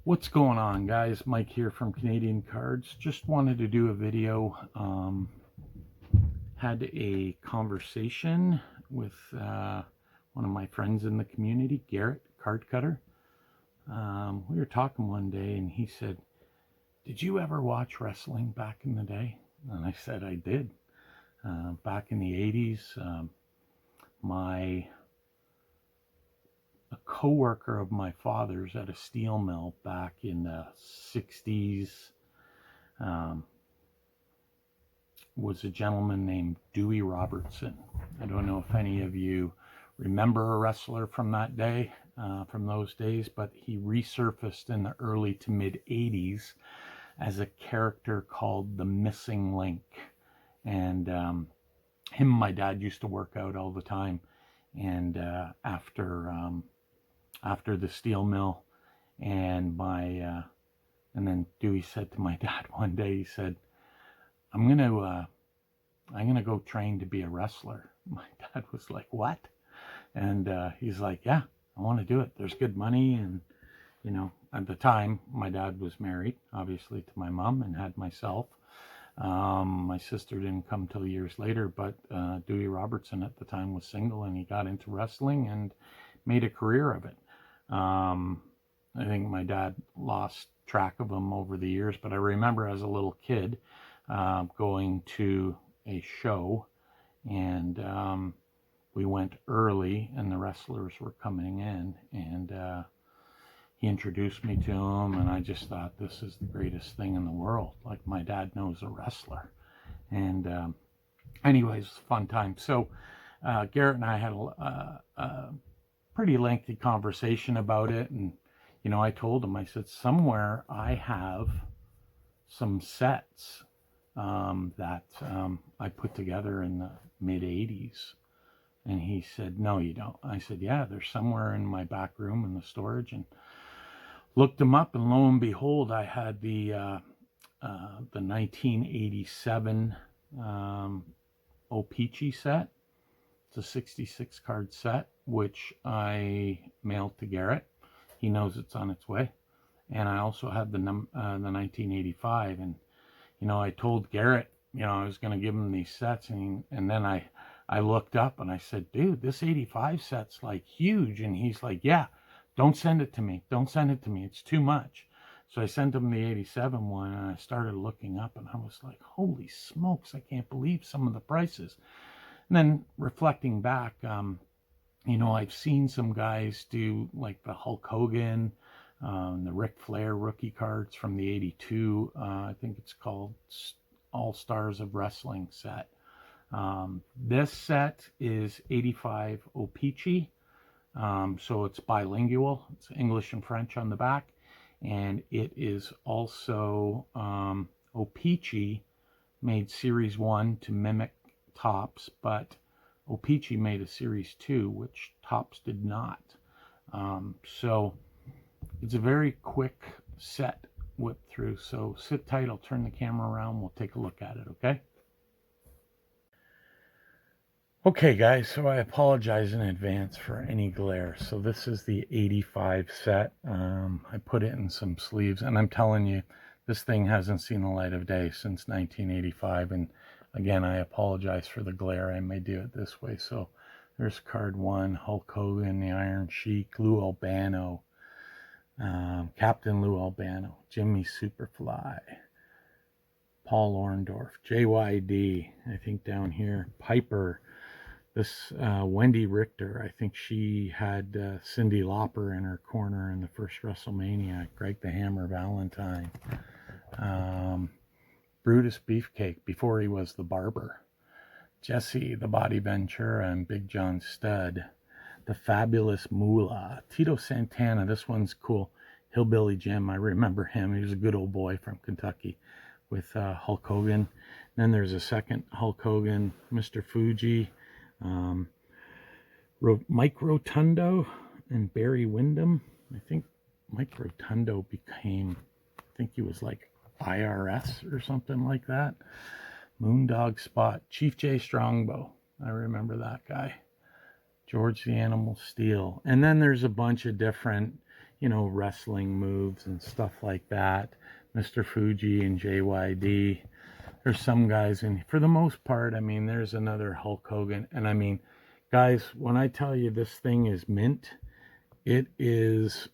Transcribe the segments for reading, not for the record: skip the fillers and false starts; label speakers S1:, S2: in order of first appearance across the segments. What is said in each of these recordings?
S1: What's going on, guys? Mike here from Canadian Cards. Just wanted to do a video. Had a conversation with one of my friends in the community, Garrett, card cutter. We were talking one day and he said, "Did you ever watch wrestling back in the day?" And I said I did. Back in the 80s, a co-worker of my father's at a steel mill back in the 60s was a gentleman named Dewey Robertson. I don't know if any of you remember a wrestler from that day, from those days, but he resurfaced in the early to mid 80s as a character called the Missing Link. And him and my dad used to work out all the time. And after the steel mill, and then Dewey said to my dad one day, he said, I'm gonna go train to be a wrestler." My dad was like, "What?" And he's like, "Yeah, I want to do it. There's good money." And at the time my dad was married, obviously, to my mom, and had myself. My sister didn't come till years later, but Dewey Robertson at the time was single, and he got into wrestling and made a career of it. I think my dad lost track of him over the years, but I remember as a little kid going to a show, and we went early and the wrestlers were coming in, and he introduced me to him, and I just thought, this is the greatest thing in the world. Like, my dad knows a wrestler. And anyways, fun time. So Garrett and I had a pretty lengthy conversation about it, and I told him, I said, somewhere I have some sets that I put together in the mid 80s. And he said, "No, you don't." I said, "Yeah, they're somewhere in my back room in the storage." And looked them up, and lo and behold, I had the 1987 O-Pee-Chee set. It's a 66 card set, which I mailed to Garrett. He knows it's on its way. And I also had the 1985, and I told Garrett, I was going to give him these sets, and then I looked up and I said, "Dude, this 85 set's like huge." And he's like, "Yeah, don't send it to me. Don't send it to me. It's too much." So I sent him the 87 one, and I started looking up, and I was like, holy smokes, I can't believe some of the prices. And then reflecting back, I've seen some guys do like the Hulk Hogan, the Ric Flair rookie cards from the 82. I think it's called All Stars of Wrestling set. This set is 85 O-Pee-Chee. So it's bilingual. It's English and French on the back. And it is also O-Pee-Chee made Series 1 to mimic Topps, but O-Pee-Chee made a Series 2, which Topps did not. So it's a very quick set whip through. So sit tight. I'll turn the camera around. We'll take a look at it, okay? Okay, guys, so I apologize in advance for any glare. So this is the 85 set. I put it in some sleeves, and I'm telling you, this thing hasn't seen the light of day since 1985. And again, I apologize for the glare. I may do it this way. So there's card 1, Hulk Hogan, the Iron Sheik, Lou Albano, Captain Lou Albano, Jimmy Superfly, Paul Orndorff, JYD, I think down here, Piper. This Wendy Richter, I think she had Cyndi Lauper in her corner in the first WrestleMania. Greg the Hammer Valentine. Brutus Beefcake, before he was the barber. Jesse the Body Ventura, and Big John Studd. The Fabulous Moolah. Tito Santana, this one's cool. Hillbilly Jim, I remember him. He was a good old boy from Kentucky, with Hulk Hogan. Then there's a second Hulk Hogan, Mr. Fuji. Mike Rotundo and Barry Windham. I think Mike Rotundo became, I think he was like IRS or something like that. Moondog Spot, Chief J Strongbow, I remember that guy. George the Animal Steel. And then there's a bunch of different, you know, wrestling moves and stuff like that. Mr. Fuji and JYD. There's some guys, and for the most part, I mean, there's another Hulk Hogan. And I mean, guys, when I tell you this thing is mint, it is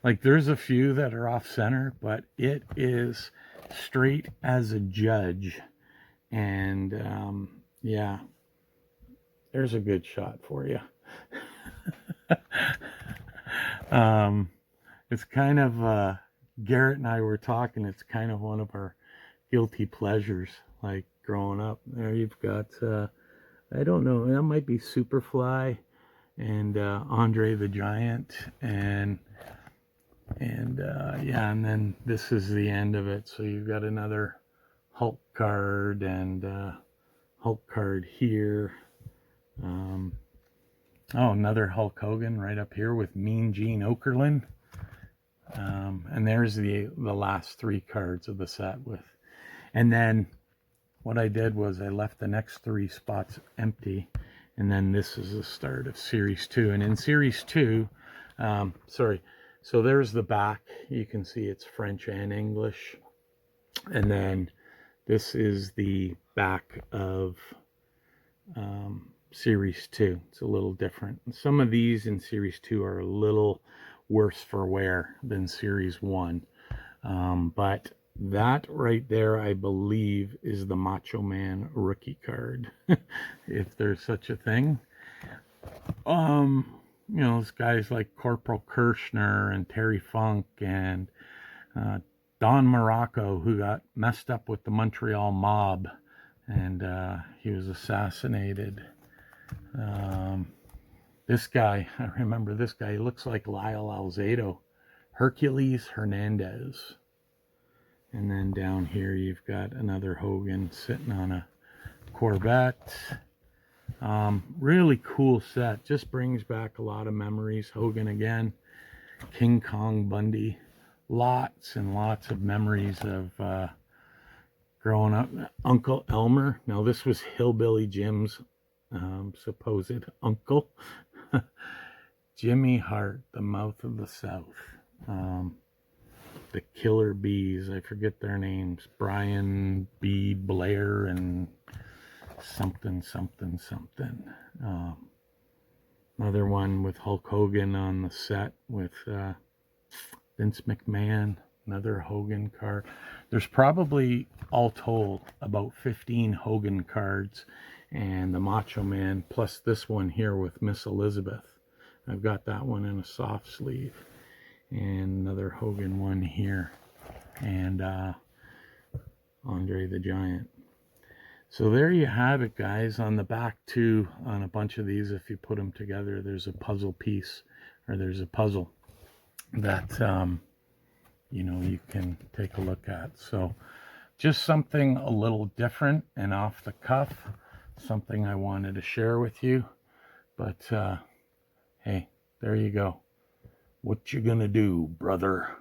S1: like there's a few that are off center, but it is straight as a judge. And yeah, there's a good shot for you. It's kind of Garrett and I were talking. It's kind of one of our guilty pleasures, like growing up. There you've got I don't know, that might be Superfly and Andre the Giant, and yeah, and then this is the end of it. So you've got another Hulk card and Hulk card here. Oh, another Hulk Hogan right up here with Mean Gene Okerlund. And there's the last 3 cards of the set with. And then what I did was I left the next 3 spots empty. And then this is the start of Series 2. And in Series 2, sorry, so there's the back. You can see it's French and English. And then this is the back of Series 2. It's a little different. Some of these in Series 2 are a little worse for wear than Series 1. But that right there, I believe, is the Macho Man rookie card, if there's such a thing. You know, those guys like Corporal Kirshner and Terry Funk and Don Morocco, who got messed up with the Montreal mob, and he was assassinated. This guy, I remember this guy, he looks like Lyle Alzado. Hercules Hernandez. And then down here you've got another Hogan sitting on a Corvette. Really cool set. Just brings back a lot of memories. Hogan again. King Kong Bundy. Lots and lots of memories of growing up. Uncle Elmer. Now this was Hillbilly Jim's supposed uncle. Jimmy Hart, the Mouth of the South. The Killer Bees, I forget their names. Brian B. Blair and something. Another one with Hulk Hogan on the set with Vince McMahon. Another Hogan card. There's probably, all told, about 15 Hogan cards and the Macho Man, plus this one here with Miss Elizabeth. I've got that one in a soft sleeve. And another Hogan one here. And Andre the Giant. So there you have it, guys. On the back, too, on a bunch of these, if you put them together, there's a puzzle piece, or there's a puzzle that, you know, you can take a look at. So just something a little different and off the cuff. Something I wanted to share with you. But, hey, there you go. What you gonna do, brother?